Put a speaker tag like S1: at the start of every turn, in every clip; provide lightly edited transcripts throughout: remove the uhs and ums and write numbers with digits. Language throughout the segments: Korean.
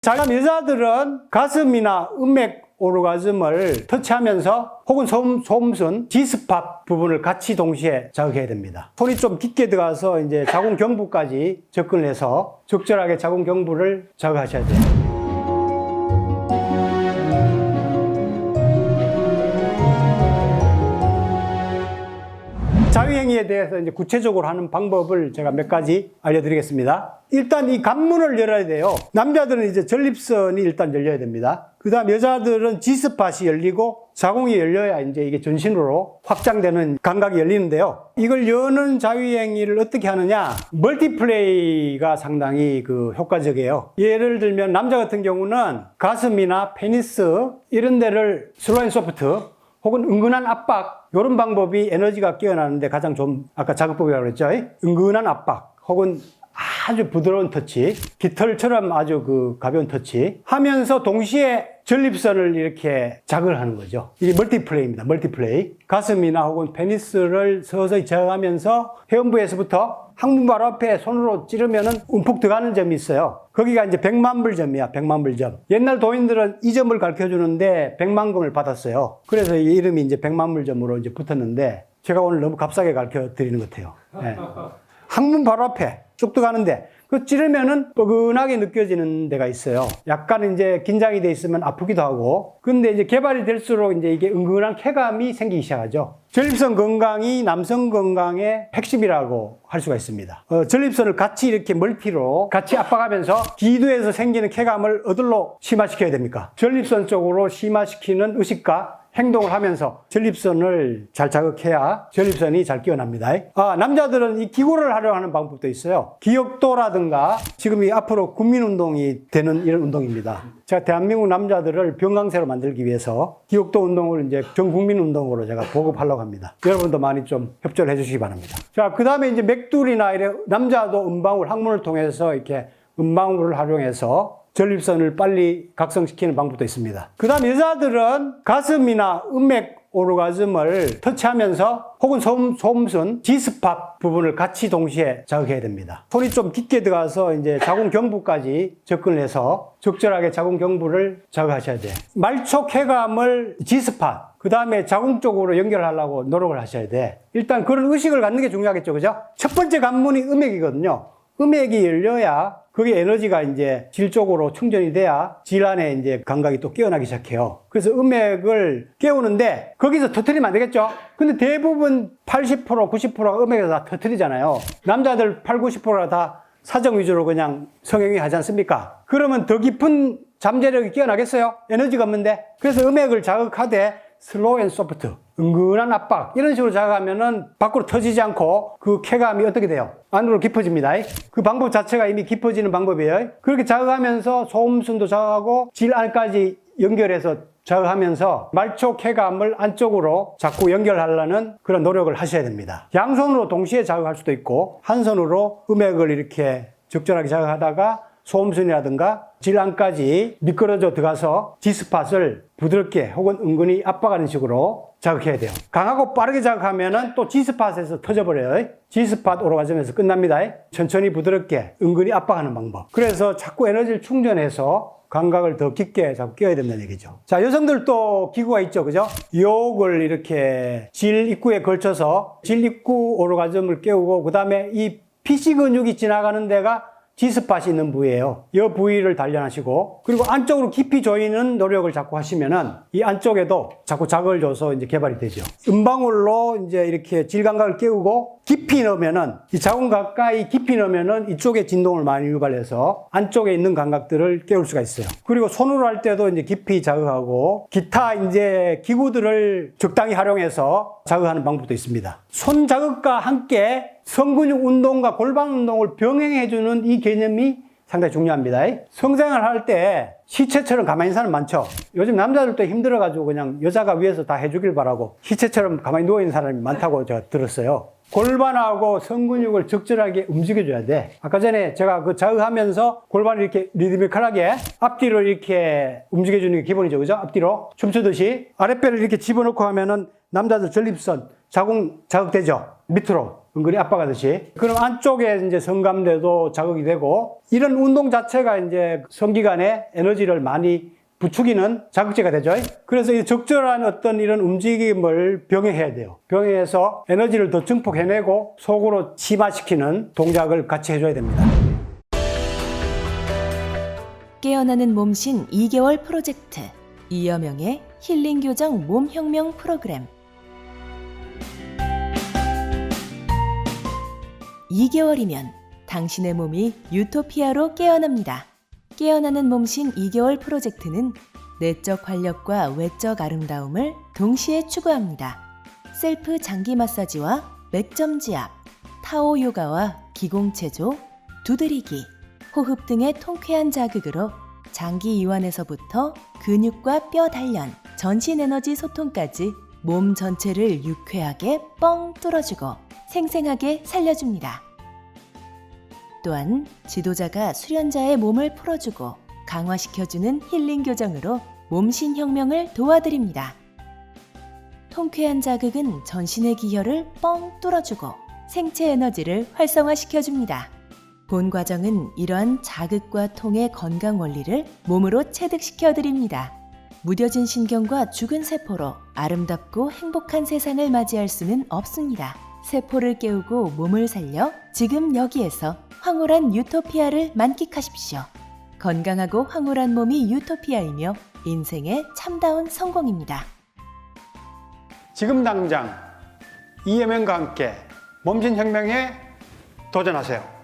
S1: 자, 여자들은 가슴이나 음맥 오르가즘을 터치하면서 혹은 소음순, G스팟 부분을 같이 동시에 자극해야 됩니다. 손이 좀 깊게 들어가서 이제 자궁 경부까지 접근을 해서 적절하게 자궁 경부를 자극하셔야 돼요. 자위행위에 대해서 이제 구체적으로 하는 방법을 제가 몇 가지 알려드리겠습니다. 일단 이 관문을 열어야 돼요. 남자들은 이제 전립선이 일단 열려야 됩니다. 그 다음 여자들은 G스팟이 열리고 자궁이 열려야 이제 이게 전신으로 확장되는 감각이 열리는데요. 이걸 여는 자위행위를 어떻게 하느냐? 멀티플레이가 상당히 효과적이에요. 예를 들면 남자 같은 경우는 가슴이나 페니스 이런 데를 슬로 앤 소프트 혹은 은근한 압박, 이런 방법이 에너지가 깨어나는데 가장 좀, 아까 자극법이라고 그랬죠? 은근한 압박, 혹은 아주 부드러운 터치, 깃털처럼 아주 가벼운 터치 하면서 동시에 전립선을 이렇게 자극을 하는 거죠. 이게 멀티플레이입니다. 멀티플레이. 가슴이나 혹은 페니스를 서서히 저항하면서 회음부에서부터 항문 바로 앞에 손으로 찌르면은 움푹 들어가는 점이 있어요. 거기가 이제 백만불점이야. 백만불점. 옛날 도인들은 이 점을 가르쳐 주는데 백만금을 받았어요. 그래서 이 이름이 이제 백만불점으로 이제 붙었는데 제가 오늘 너무 값싸게 가르쳐 드리는 것 같아요. 네. 항문 바로 앞에 쭉 들어가는데 그 찌르면은 뻐근하게 느껴지는 데가 있어요. 약간 이제 긴장이 돼 있으면 아프기도 하고. 근데 이제 개발이 될수록 이제 이게 은근한 쾌감이 생기기 시작하죠. 전립선 건강이 남성 건강의 핵심이라고 할 수가 있습니다. 전립선을 같이 이렇게 멀티로 같이 압박하면서 기도에서 생기는 쾌감을 어디로 심화시켜야 됩니까? 전립선 쪽으로 심화시키는 의식과 행동을 하면서 전립선을 잘 자극해야 전립선이 잘 깨어납니다. 남자들은 이 기구를 활용하는 방법도 있어요. 기역도라든가 지금 이 앞으로 국민운동이 되는 이런 운동입니다. 제가 대한민국 남자들을 병강세로 만들기 위해서 기역도 운동을 이제 전 국민 운동으로 제가 보급하려고 합니다. 여러분도 많이 좀 협조를 해주시기 바랍니다. 자, 그 다음에 이제 맥둘이나 이래 남자도 음방울, 항문을 통해서 이렇게 음방울을 활용해서 전립선을 빨리 각성시키는 방법도 있습니다. 그 다음 여자들은 가슴이나 음맥 오르가즘을 터치하면서 혹은 소음순, G스팟 부분을 같이 동시에 자극해야 됩니다. 손이 좀 깊게 들어가서 이제 자궁 경부까지 접근을 해서 적절하게 자궁 경부를 자극하셔야 돼요. 말초 쾌감을 G스팟, 그 다음에 자궁 쪽으로 연결하려고 노력을 하셔야 돼. 일단 그런 의식을 갖는 게 중요하겠죠, 그죠? 첫 번째 관문이 음액이거든요. 음액이 열려야 그게 에너지가 이제 질 쪽으로 충전이 돼야 질 안에 이제 감각이 또 깨어나기 시작해요. 그래서 음액을 깨우는데 거기서 터뜨리면 안 되겠죠? 근데 대부분 80%, 90%가 음액에서 다 터뜨리잖아요. 남자들 8, 90%가 다 사정 위주로 그냥 성행위 하지 않습니까? 그러면 더 깊은 잠재력이 깨어나겠어요? 에너지가 없는데. 그래서 음액을 자극하되 슬로우 앤 소프트, 은근한 압박 이런 식으로 자극하면은 밖으로 터지지 않고 그 쾌감이 어떻게 돼요? 안으로 깊어집니다. 그 방법 자체가 이미 깊어지는 방법이에요. 그렇게 자극하면서 소음순도 자극하고 질 안까지 연결해서 자극하면서 말초 쾌감을 안쪽으로 자꾸 연결하려는 그런 노력을 하셔야 됩니다. 양손으로 동시에 자극할 수도 있고 한 손으로 음액을 이렇게 적절하게 자극하다가 소음순이라든가 질 안까지 미끄러져 들어가서 G스팟을 부드럽게 혹은 은근히 압박하는 식으로 자극해야 돼요. 강하고 빠르게 자극하면은 또 G스팟에서 터져버려요. G스팟 오르가즘에서 끝납니다. 천천히 부드럽게 은근히 압박하는 방법. 그래서 자꾸 에너지를 충전해서 감각을 더 깊게 자꾸 깨워야 된다는 얘기죠. 자, 여성들도 기구가 있죠, 그죠? 유혹을 이렇게 질 입구에 걸쳐서 질 입구 오르가즘을 깨우고 그 다음에 이 PC 근육이 지나가는 데가 G스팟이 있는 부위예요. 이 부위를 단련하시고 그리고 안쪽으로 깊이 조이는 노력을 자꾸 하시면은 이 안쪽에도 자꾸 자극을 줘서 이제 개발이 되죠. 음방울로 이제 이렇게 질 감각을 깨우고 깊이 넣으면은 이 자궁 가까이 깊이 넣으면은 이쪽에 진동을 많이 유발해서 안쪽에 있는 감각들을 깨울 수가 있어요. 그리고 손으로 할 때도 이제 깊이 자극하고 기타 이제 기구들을 적당히 활용해서 자극하는 방법도 있습니다. 손 자극과 함께 성근육 운동과 골반 운동을 병행해주는 이 개념이 상당히 중요합니다. 성생활 할 때 시체처럼 가만히 있는 사람 많죠? 요즘 남자들도 힘들어가지고 그냥 여자가 위에서 다 해주길 바라고 시체처럼 가만히 누워있는 사람이 많다고 제가 들었어요. 골반하고 성근육을 적절하게 움직여줘야 돼. 아까 전에 제가 그 자극하면서 골반을 이렇게 리드미컬하게 앞뒤로 이렇게 움직여주는 게 기본이죠. 그죠? 앞뒤로 춤추듯이 아랫배를 이렇게 집어넣고 하면은 남자들 전립선, 자궁 자극되죠? 밑으로. 은근히 압박하듯이. 그럼 안쪽에 이제 성감대도 자극이 되고, 이런 운동 자체가 이제 성기관에 에너지를 많이 부추기는 자극제가 되죠. 그래서 이 적절한 어떤 이런 움직임을 병행해야 돼요. 병행해서 에너지를 더 증폭해내고 속으로 심화시키는 동작을 같이 해줘야 됩니다.
S2: 깨어나는 몸신 2개월 프로젝트 이여명의 힐링 교정 몸혁명 프로그램 2개월이면 당신의 몸이 유토피아로 깨어납니다. 깨어나는 몸신 2개월 프로젝트는 내적 활력과 외적 아름다움을 동시에 추구합니다. 셀프 장기 마사지와 맥점 지압, 타오 요가와 기공체조, 두드리기, 호흡 등의 통쾌한 자극으로 장기 이완에서부터 근육과 뼈 단련, 전신 에너지 소통까지 몸 전체를 유쾌하게 뻥 뚫어주고 생생하게 살려줍니다. 또한 지도자가 수련자의 몸을 풀어주고 강화시켜주는 힐링 교정으로 몸신 혁명을 도와드립니다. 통쾌한 자극은 전신의 기혈을 뻥 뚫어주고 생체 에너지를 활성화시켜줍니다. 본 과정은 이러한 자극과 통의 건강 원리를 몸으로 체득시켜드립니다. 무뎌진 신경과 죽은 세포로 아름답고 행복한 세상을 맞이할 수는 없습니다. 세포를 깨우고 몸을 살려 지금 여기에서 황홀한 유토피아를 만끽하십시오. 건강하고 황홀한 몸이 유토피아이며 인생의 참다운 성공입니다.
S1: 지금 당장 이여명과 함께 몸신혁명에 도전하세요.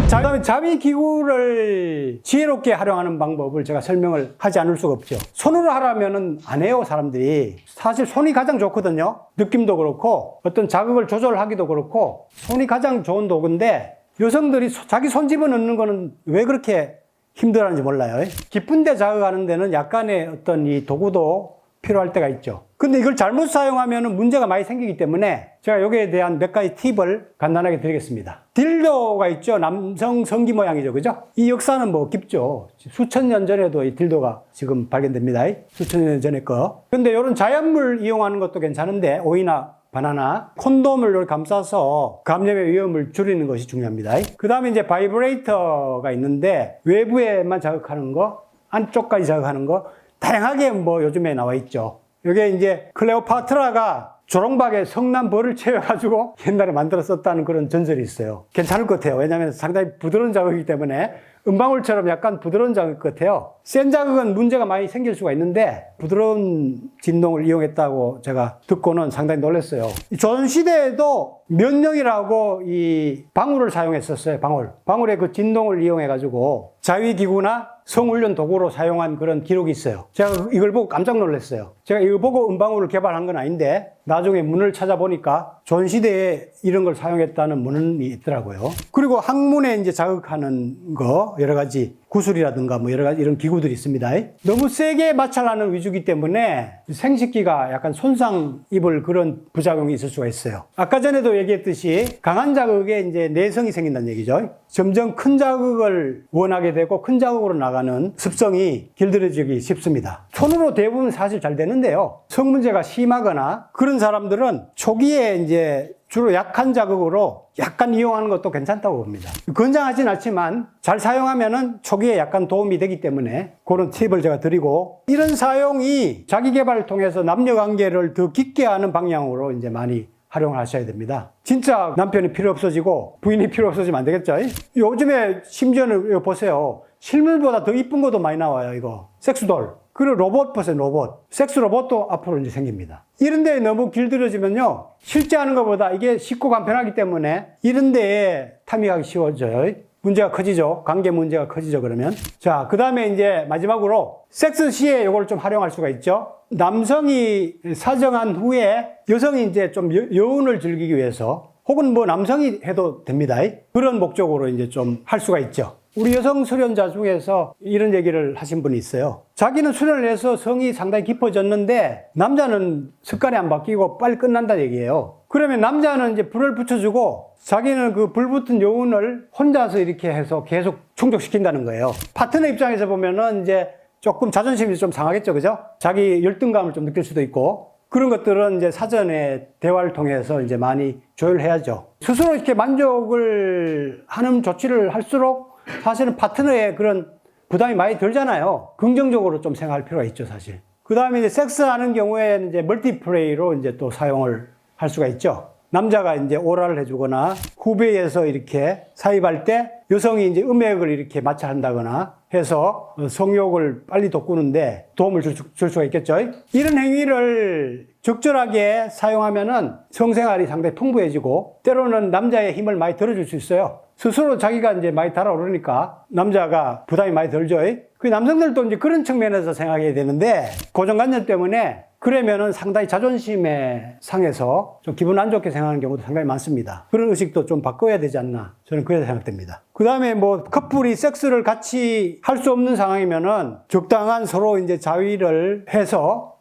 S1: 자, 그다음에 자위기구를 지혜롭게 활용하는 방법을 제가 설명을 하지 않을 수가 없죠. 손으로 하라면은 안 해요, 사람들이. 사실 손이 가장 좋거든요. 느낌도 그렇고 어떤 자극을 조절하기도 그렇고 손이 가장 좋은 도구인데 여성들이 자기 손 집어넣는 거는 왜 그렇게 힘들어하는지 몰라요. 깊은 데 자극하는 데는 약간의 어떤 이 도구도 필요할 때가 있죠. 근데 이걸 잘못 사용하면 문제가 많이 생기기 때문에 제가 여기에 대한 몇 가지 팁을 간단하게 드리겠습니다. 딜도가 있죠. 남성 성기 모양이죠. 그죠? 이 역사는 뭐 깊죠. 수천 년 전에도 이 딜도가 지금 발견됩니다. 수천 년 전에 거. 근데 이런 자연물 이용하는 것도 괜찮은데 오이나 바나나, 콘돔을 이렇게 감싸서 감염의 위험을 줄이는 것이 중요합니다. 그 다음에 이제 바이브레이터가 있는데 외부에만 자극하는 거, 안쪽까지 자극하는 거, 다양하게 뭐 요즘에 나와 있죠. 이게 이제 클레오파트라가 조롱박에 성난 벌을 채워가지고 옛날에 만들었었다는 그런 전설이 있어요. 괜찮을 것 같아요. 왜냐하면 상당히 부드러운 자극이기 때문에 음방울처럼 약간 부드러운 자극 같아요. 센 자극은 문제가 많이 생길 수가 있는데 부드러운 진동을 이용했다고 제가 듣고는 상당히 놀랐어요. 조선시대에도 면령이라고 이 방울을 사용했었어요. 방울의 그 진동을 이용해가지고 자위기구나 성훈련 도구로 사용한 그런 기록이 있어요. 제가 이걸 보고 깜짝 놀랐어요. 제가 이거 보고 음방울을 개발한 건 아닌데 나중에 문을 찾아보니까 조선시대에 이런 걸 사용했다는 문헌이 있더라고요. 그리고 항문에 이제 자극하는 거 여러 가지 구슬이라든가 뭐 여러 가지 이런 기구들이 있습니다. 너무 세게 마찰하는 위주기 때문에 생식기가 약간 손상 입을 그런 부작용이 있을 수가 있어요. 아까 전에도 얘기했듯이 강한 자극에 이제 내성이 생긴다는 얘기죠. 점점 큰 자극을 원하게 되고 큰 자극으로 나가는 습성이 길들여지기 쉽습니다. 손으로 대부분 사실 잘 되는데요. 성 문제가 심하거나 그런 사람들은 초기에 이제 주로 약한 자극으로 약간 이용하는 것도 괜찮다고 봅니다. 권장하진 않지만 잘 사용하면은 초기에 약간 도움이 되기 때문에 그런 팁을 제가 드리고 이런 사용이 자기 개발을 통해서 남녀 관계를 더 깊게 하는 방향으로 이제 많이 활용을 하셔야 됩니다. 진짜 남편이 필요 없어지고 부인이 필요 없어지면 안 되겠죠? 요즘에 심지어는 이거 보세요. 실물보다 더 이쁜 것도 많이 나와요, 이거. 섹스돌. 그리고 로봇 보세요, 로봇. 섹스 로봇도 앞으로 이제 생깁니다. 이런 데에 너무 길들여지면요. 실제 하는 것보다 이게 쉽고 간편하기 때문에 이런 데에 탐닉하기 쉬워져요. 문제가 커지죠. 관계 문제가 커지죠, 그러면. 자, 그 다음에 이제 마지막으로 섹스 시에 이걸 좀 활용할 수가 있죠. 남성이 사정한 후에 여성이 이제 좀 여운을 즐기기 위해서 혹은 뭐 남성이 해도 됩니다. 그런 목적으로 이제 좀 할 수가 있죠. 우리 여성 수련자 중에서 이런 얘기를 하신 분이 있어요. 자기는 수련을 해서 성이 상당히 깊어졌는데 남자는 습관이 안 바뀌고 빨리 끝난다 얘기예요. 그러면 남자는 이제 불을 붙여주고 자기는 그 불붙은 여운을 혼자서 이렇게 해서 계속 충족시킨다는 거예요. 파트너 입장에서 보면은 이제 조금 자존심이 좀 상하겠죠, 그죠? 자기 열등감을 좀 느낄 수도 있고. 그런 것들은 이제 사전에 대화를 통해서 이제 많이 조율해야죠. 스스로 이렇게 만족을 하는 조치를 할수록 사실은 파트너의 그런 부담이 많이 들잖아요. 긍정적으로 좀 생각할 필요가 있죠, 사실. 그 다음에 이제 섹스하는 경우에는 이제 멀티플레이로 이제 또 사용을 할 수가 있죠. 남자가 이제 오랄을 해주거나 후배에서 이렇게 사입할 때 여성이 이제 음액을 이렇게 마찰 한다거나 해서 성욕을 빨리 돋구는데 도움을 줄 수가 있겠죠. 이런 행위를 적절하게 사용하면은 성생활이 상당히 풍부해지고 때로는 남자의 힘을 많이 들어줄 수 있어요. 스스로 자기가 이제 많이 달아오르니까 남자가 부담이 많이 덜죠. 그 남성들도 이제 그런 측면에서 생각해야 되는데 고정관념 때문에 그러면은 상당히 자존심에 상해서 좀 기분 안 좋게 생각하는 경우도 상당히 많습니다. 그런 의식도 좀 바꿔야 되지 않나 저는 그렇게 생각됩니다. 그 다음에 뭐 커플이 섹스를 같이 할 수 없는 상황이면은 적당한 서로 이제 자위를 해서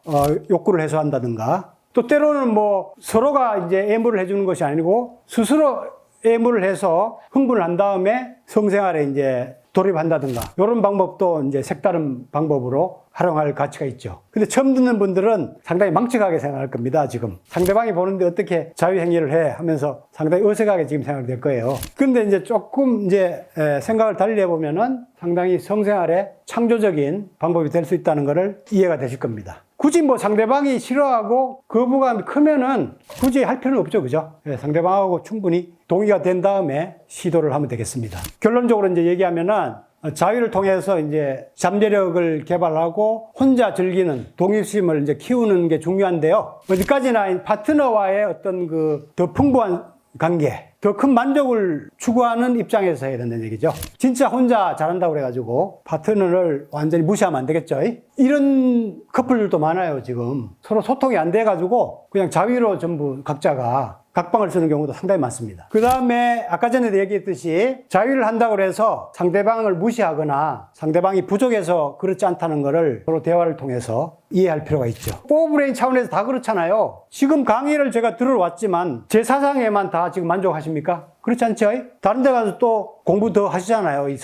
S1: 욕구를 해소한다든가 또 때로는 뭐 서로가 이제 애무를 해주는 것이 아니고 스스로 애무를 해서 흥분을 한 다음에 성생활에 이제 돌입한다든가 이런 방법도 이제 색다른 방법으로 활용할 가치가 있죠. 근데 처음 듣는 분들은 상당히 망측하게 생각할 겁니다. 지금 상대방이 보는데 어떻게 자유행위를 해 하면서 상당히 어색하게 지금 생각될 거예요. 근데 이제 조금 이제 생각을 달리 해보면은 상당히 성생활에 창조적인 방법이 될 수 있다는 것을 이해가 되실 겁니다. 굳이 뭐 상대방이 싫어하고 거부감이 크면은 굳이 할 필요는 없죠. 그죠? 상대방하고 충분히 동의가 된 다음에 시도를 하면 되겠습니다. 결론적으로 이제 얘기하면은 자유를 통해서 이제 잠재력을 개발하고 혼자 즐기는 독립심을 이제 키우는 게 중요한데요. 어디까지나 파트너와의 어떤 그 더 풍부한 관계, 더 큰 만족을 추구하는 입장에서 해야 된다는 얘기죠. 진짜 혼자 잘한다고 그래가지고 파트너를 완전히 무시하면 안 되겠죠. 이런 커플들도 많아요, 지금. 서로 소통이 안 돼가지고 그냥 자위로 전부 각자가 각방을 쓰는 경우도 상당히 많습니다. 그 다음에 아까 전에도 얘기했듯이 자위를 한다고 해서 상대방을 무시하거나 상대방이 부족해서 그렇지 않다는 것을 서로 대화를 통해서 이해할 필요가 있죠. 포브레인 차원에서 다 그렇잖아요. 지금 강의를 제가 들어왔지만 제 사상에만 다 지금 만족하십니까? 그렇지 않죠? 다른 데 가서 또 공부 더 하시잖아요. 이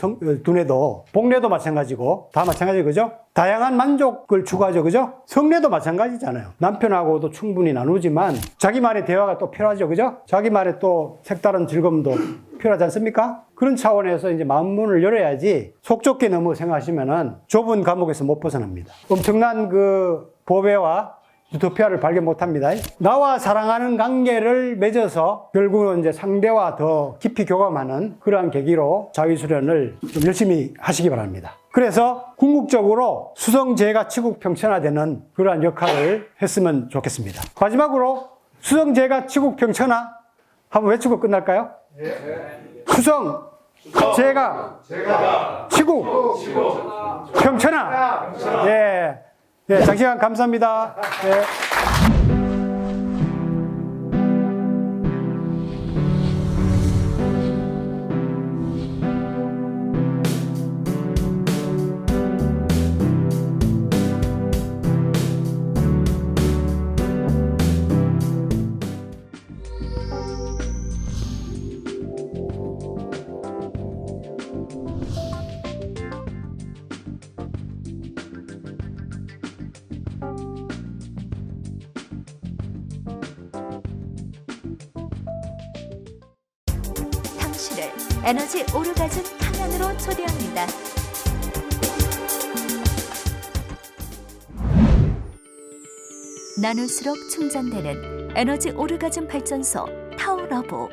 S1: 두뇌도. 복뇌도 마찬가지고. 다 마찬가지, 그죠? 다양한 만족을 추구하죠, 그죠? 성뇌도 마찬가지잖아요. 남편하고도 충분히 나누지만 자기만의 대화가 또 필요하죠, 그죠? 자기만의 또 색다른 즐거움도 필요하지 않습니까? 그런 차원에서 이제 마음문을 열어야지 속 좁게 너무 생각하시면은 좁은 감옥에서 못 벗어납니다. 엄청난 그 보배와 유토피아를 발견 못 합니다. 나와 사랑하는 관계를 맺어서 결국은 이제 상대와 더 깊이 교감하는 그러한 계기로 자위수련을 좀 열심히 하시기 바랍니다. 그래서 궁극적으로 수성제가 치국평천화되는 그러한 역할을 했으면 좋겠습니다. 마지막으로 수성제가 치국평천화 한번 외치고 끝날까요? 수성제가 치국평천화. 예. 네, 장시간 감사합니다. 네.
S3: 당신을 에너지 오르가즘 강연으로 초대합니다. 나눌수록 충전되는 에너지 오르가즘 발전소 타오러브.